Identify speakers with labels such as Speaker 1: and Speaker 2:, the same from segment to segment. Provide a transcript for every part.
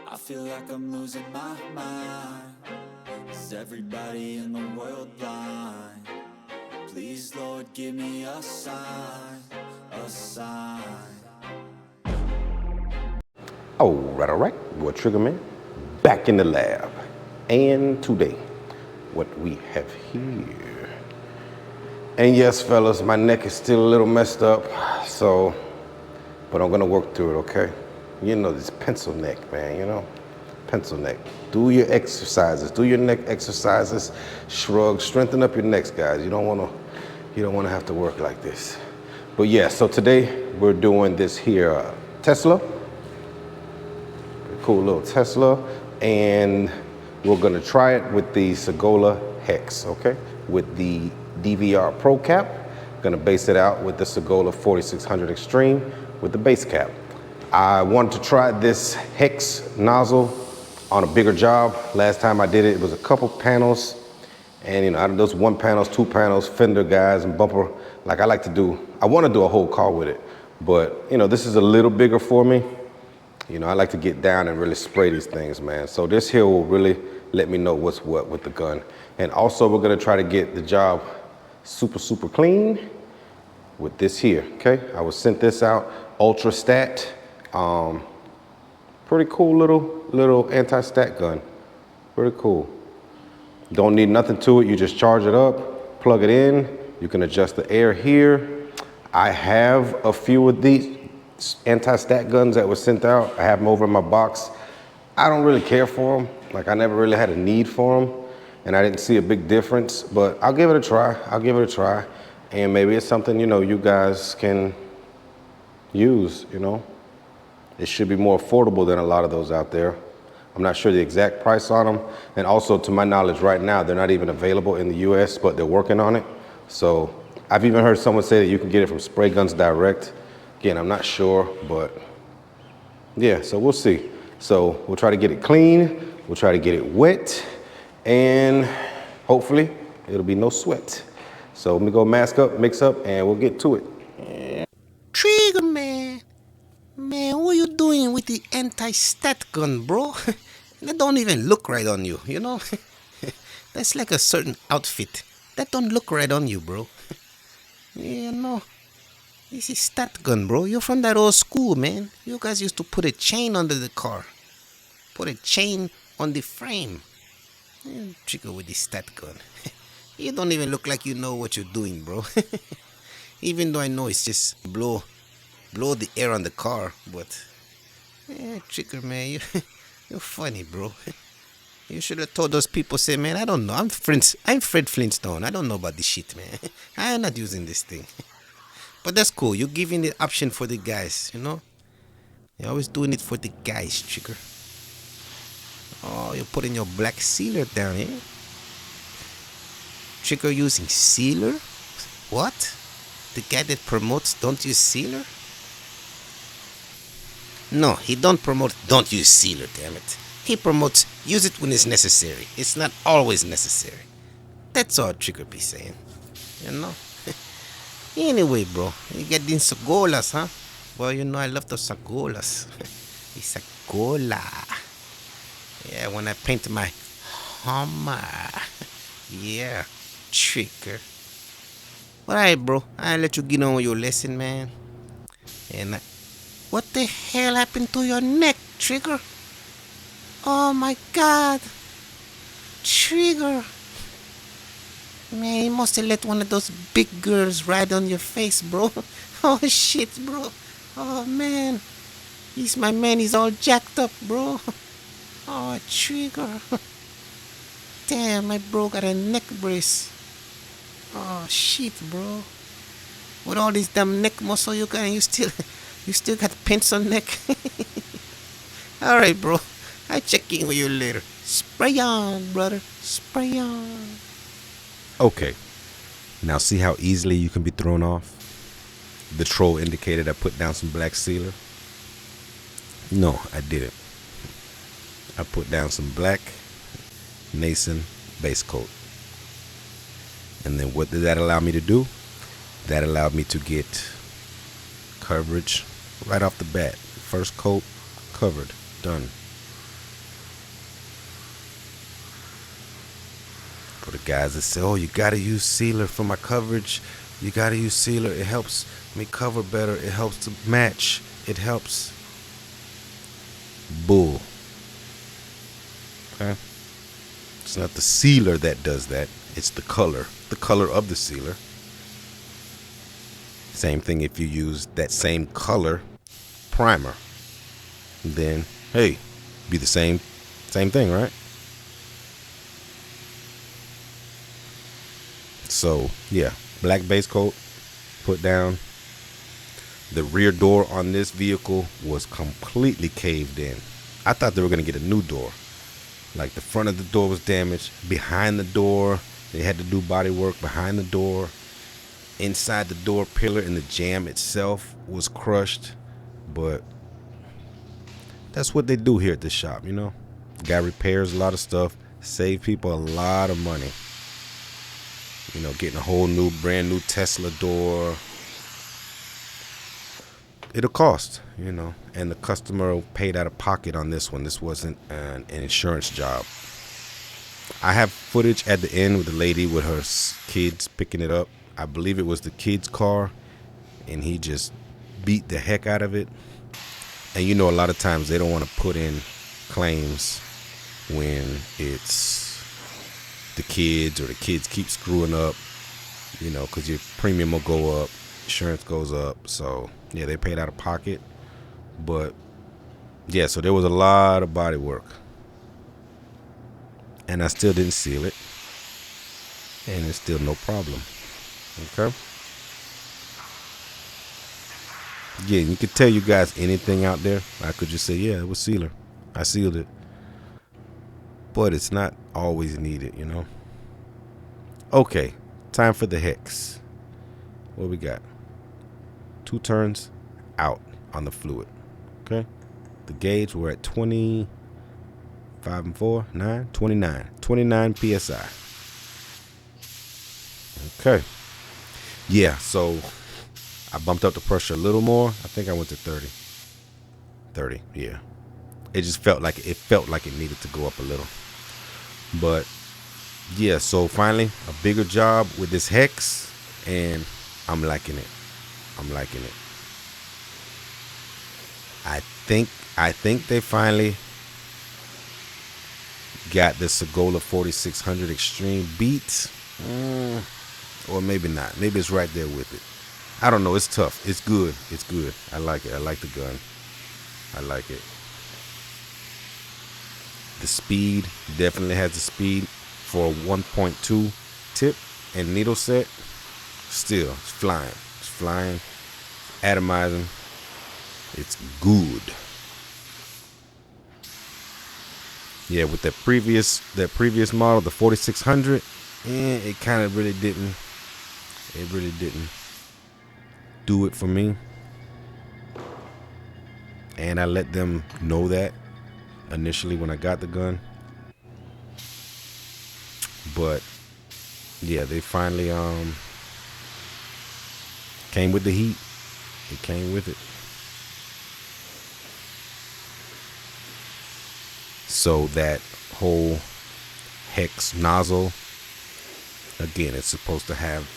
Speaker 1: I feel like I'm losing my mind. Is everybody in the world blind? Please, Lord, give me a sign, a sign.
Speaker 2: Alright, well, Triggerman, back in the lab. And today, what we have here. And yes, fellas, my neck is still a little messed up, so, but I'm gonna work through it, okay? You know, this pencil neck, man, you know? Pencil neck. Do your exercises, do your neck exercises, shrug, strengthen up your necks, guys. You don't wanna have to work like this. But yeah, so today we're doing this here Tesla. Cool little Tesla, and we're gonna try it with the Sigola Hex, okay? With the DVR Pro cap, gonna base it out with the Sagola 4600 Extreme with the base cap. I wanted to try this Hex nozzle on a bigger job. Last time I did it, it was a couple panels, and you know, out of those 1 panels, 2 panels, fender guys and bumper, like I like to do, I wanna do a whole car with it, but you know, this is a little bigger for me. You know, I like to get down and really spray these things, man. So this here will really let me know what's what with the gun. And also we're gonna try to get the job super, super clean with this here, okay? I was sent this out, Ultra Stat. Pretty cool little anti-stat gun. Pretty cool. Don't need nothing to it, you just charge it up, plug it in. You can adjust the air here. I have a few of these anti-stat guns that were sent out. I have them over in my box. I don't really care for them. Like, I never really had a need for them, and I didn't see a big difference, but I'll give it a try. I'll give it a try, and maybe it's something, you know, you guys can use, you know. It should be more affordable than a lot of those out there. I'm not sure the exact price on them, and also to my knowledge right now, they're not even available in the US, but they're working on it. So I've even heard someone say that you can get it from Spray Guns Direct. Again, I'm not sure, but yeah, so we'll see. So we'll try to get it clean, we'll try to get it wet, and hopefully it'll be no sweat. So let me go mask up, mix up, and we'll get to it.
Speaker 3: Trigger, man. Man, what you doing with the anti-stat gun, bro? That don't even look right on you, you know? That's like a certain outfit. That don't look right on you, bro. Yeah, no. This is stat gun, bro. You're from that old school, man. You guys used to put a chain under the car. Put a chain on the frame. Trigger with the stat gun. You don't even look like you know what you're doing, bro. Even though I know it's just blow the air on the car, but yeah, Trigger, man, you're funny, bro. You should have told those people, say, man, I don't know. I'm Fred Flintstone. I don't know about this shit, man. I'm not using this thing. But that's cool. You're giving the option for the guys, you know? You're always doing it for the guys, Trigger. Oh, you're putting your black sealer down here. Trigger using sealer? What? The guy that promotes don't use sealer? No, he don't promote don't use sealer, damn it. He promotes use it when it's necessary. It's not always necessary. That's all Trigger be saying, you know? Anyway, bro, you get these Sagolas, huh? Well, you know I love the Sagolas. The Sagola. Yeah, when I paint my Hummer. Yeah, Trigger. Alright, bro, I'll let you get on with your lesson, man. And what the hell happened to your neck, Trigger? Oh my God. Trigger. Man, you must have let one of those big girls ride on your face, bro. Oh, shit, bro. Oh, man. He's my man. He's all jacked up, bro. Oh, Trigger. Damn, my bro got a neck brace. Oh, shit, bro. With all this damn neck muscle you got, and you still got pencil neck. All right, bro. I'll check in with you later. Spray on, brother. Spray on.
Speaker 2: Okay, now see how easily you can be thrown off? The troll indicated I put down some black sealer. No, I didn't. I put down some black Nason base coat. And then what did that allow me to do? That allowed me to get coverage right off the bat. First coat, covered. Done. For the guys that say, oh, you gotta use sealer for my coverage, you gotta use sealer, it helps me cover better, it helps to match, it helps. Bull. Okay? It's not the sealer that does that, it's the color of the sealer. Same thing if you use that same color primer, then hey, be the same thing, right? So yeah, black base coat put down. The rear door on this vehicle was completely caved in. I thought they were gonna get a new door. Like the front of the door was damaged. Behind the door, they had to do body work behind the door. Inside the door pillar and the jamb itself was crushed. But that's what they do here at this shop, you know. Guy repairs a lot of stuff, save people a lot of money. You know, getting a whole new, brand new Tesla door. It'll cost, you know, and the customer paid out of pocket on this one. This wasn't an insurance job. I have footage at the end with the lady with her kids picking it up. I believe it was the kid's car, and he just beat the heck out of it. And you know, a lot of times they don't want to put in claims when it's the kids or the kids keep screwing up, you know, because your premium will go up, insurance goes up. So yeah, they paid out of pocket. But yeah, so there was a lot of body work, and I still didn't seal it, and it's still no problem. Okay. Yeah, you could tell you guys anything out there. I could just say, yeah, it was sealer, I sealed it. But it's not always needed, you know. Okay, time for the hex. What we got? 2 turns out on the fluid. Okay. The gauge, we're at 25 and 4, 9, 29 psi. Okay. Yeah, so I bumped up the pressure a little more. I think I went to 30, yeah. It just felt like it needed to go up a little. But yeah, so finally a bigger job with this hex, and I'm liking it. I think they finally got the Sagola 4600 Extreme beat. Or maybe not. Maybe it's right there with it. I don't know. It's tough. It's good. I like it. I like the gun. I like it. The speed, definitely has the speed for a 1.2 tip and needle set. Still, it's flying. Atomizing. It's good. Yeah, with that previous model, the 4600, it kind of really didn't. It really didn't do it for me. And I let them know that initially when I got the gun. But yeah, they finally came with the heat. It came with it. So that whole hex nozzle, again, it's supposed to have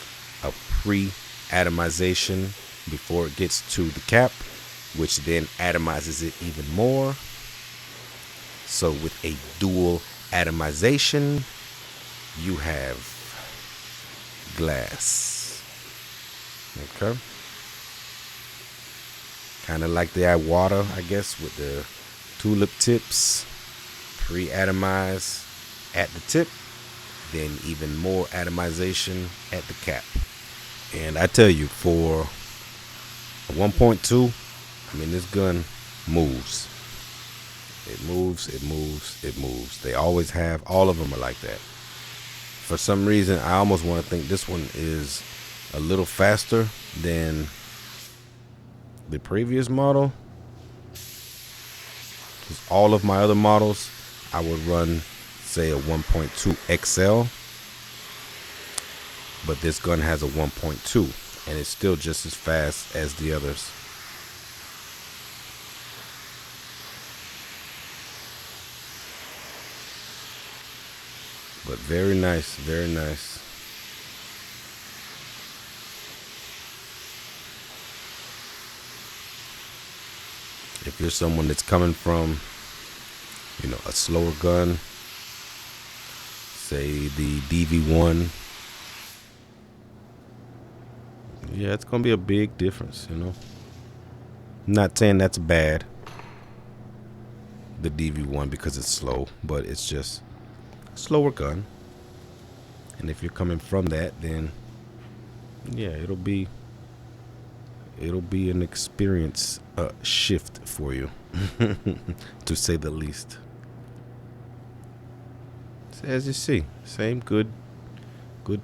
Speaker 2: a pre-atomization before it gets to the cap, which then atomizes it even more. So with a dual atomization, you have glass. Okay. Kind of like the Iwata, I guess, with the tulip tips, pre-atomize at the tip, then even more atomization at the cap. And I tell you, for a 1.2, I mean, this gun moves. It moves. They always have. All of them are like that. For some reason, I almost want to think this one is a little faster than the previous model. 'Cause all of my other models, I would run, say, a 1.2 XL. But this gun has a 1.2, and it's still just as fast as the others. But very nice, very nice. If you're someone that's coming from, you know, a slower gun, say the DV1, yeah, it's gonna be a big difference, you know. I'm not saying that's bad, the DV1, because it's slow, but it's just a slower gun. And if you're coming from that, then yeah, it'll be an experience shift for you, to say the least. So as you see, same good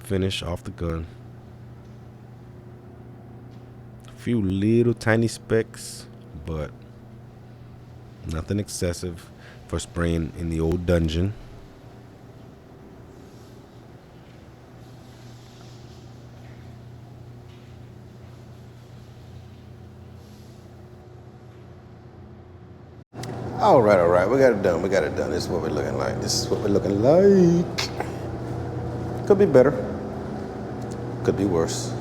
Speaker 2: finish off the gun. A few little tiny specks, but nothing excessive for spraying in the old dungeon. All right. We got it done. This is what we're looking like. Could be better. Could be worse.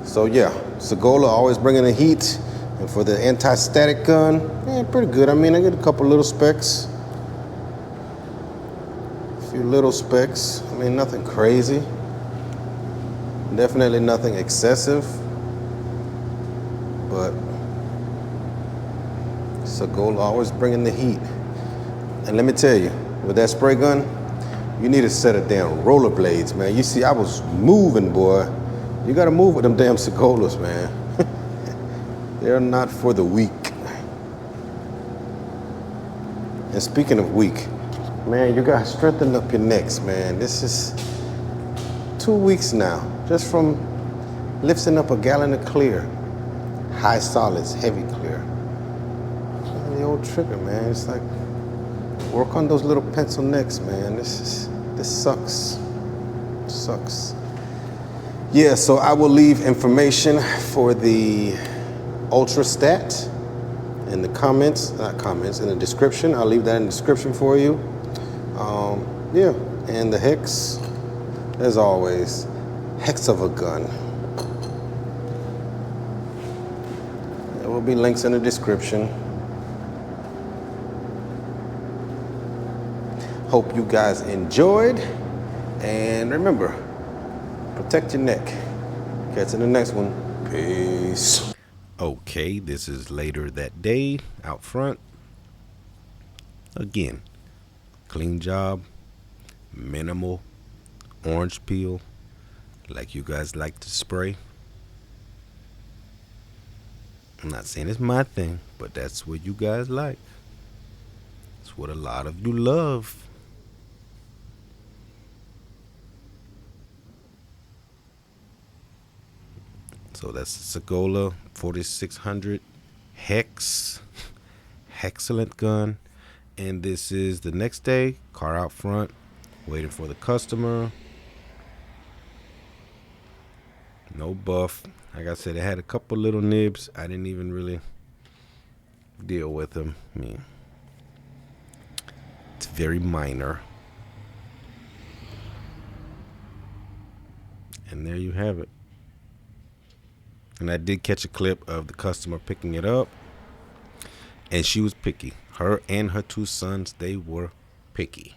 Speaker 2: So yeah, Sagola always bringing the heat. And for the anti-static gun, yeah, pretty good. I mean, I get a couple little specs. A few little specs. I mean, nothing crazy. Definitely nothing excessive. But Sagola always bringing the heat. And let me tell you, with that spray gun, you need a set of damn rollerblades, man. You see, I was moving, boy. You gotta move with them damn Sagolas, man. They're not for the weak. And speaking of weak, man, you gotta strengthen up your necks, man. This is 2 weeks now, just from lifting up a gallon of clear. High solids, heavy clear. And the old trigger, man. It's like, work on those little pencil necks, man. This sucks. Sucks. Yeah, so I will leave information for the Ultra Stat in the comments, in the description. I'll leave that in the description for you. Yeah, and the Hex, as always, hex of a gun. There will be links in the description. Hope you guys enjoyed, and remember, protect your neck. Catch you in the next one. Peace. Okay, this is later that day out front. Again, clean job, minimal orange peel, like you guys like to spray. I'm not saying it's my thing, but that's what you guys like. It's what a lot of you love. So that's the Sagola 4600 Hex. Excellent gun. And this is the next day, car out front, waiting for the customer. No buff. Like I said, it had a couple little nibs. I didn't even really deal with them. I mean, it's very minor. And there you have it. And I did catch a clip of the customer picking it up. And she was picky. Her and her 2 sons, they were picky.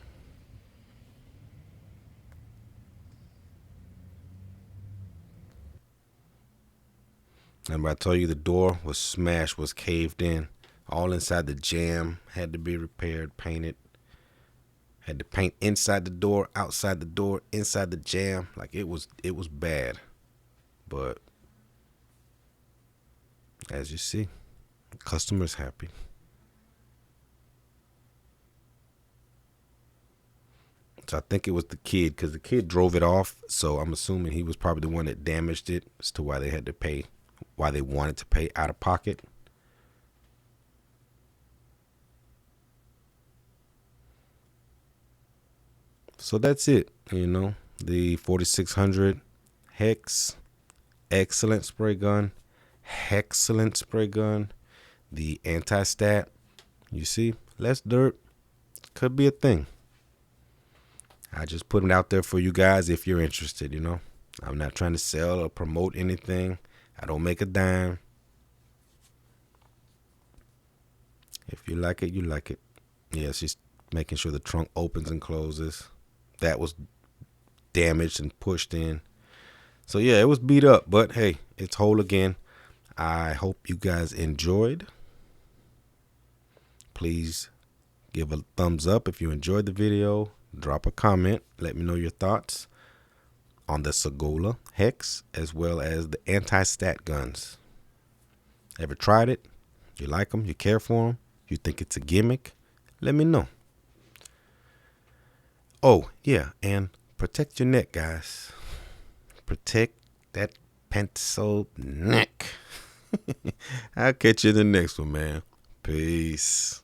Speaker 2: Remember I told you the door was smashed, was caved in. All inside the jamb had to be repaired, painted. Had to paint inside the door, outside the door, inside the jamb. Like it was bad. But as you see, the customer's happy. So I think it was the kid, because the kid drove it off. So I'm assuming he was probably the one that damaged it, as to why they had to pay, why they wanted to pay out of pocket. So that's it, you know, the 4600 Hex, excellent spray gun, excellent spray gun. The anti-stat, you see, less dirt, could be a thing. I just put it out there for you guys if you're interested, you know. I'm not trying to sell or promote anything. I don't make a dime. If you like it, you like it. Yeah, she's making sure the trunk opens and closes. That was damaged and pushed in. So yeah, it was beat up, but hey, it's whole again. I hope you guys enjoyed. Please give a thumbs up if you enjoyed the video. Drop a comment. Let me know your thoughts on the Sigola Hex as well as the anti-stat guns. Ever tried it? You like them? You care for them? You think it's a gimmick? Let me know. Oh, yeah, and protect your neck, guys. Protect that pencil neck. I'll catch you in the next one, man. Peace.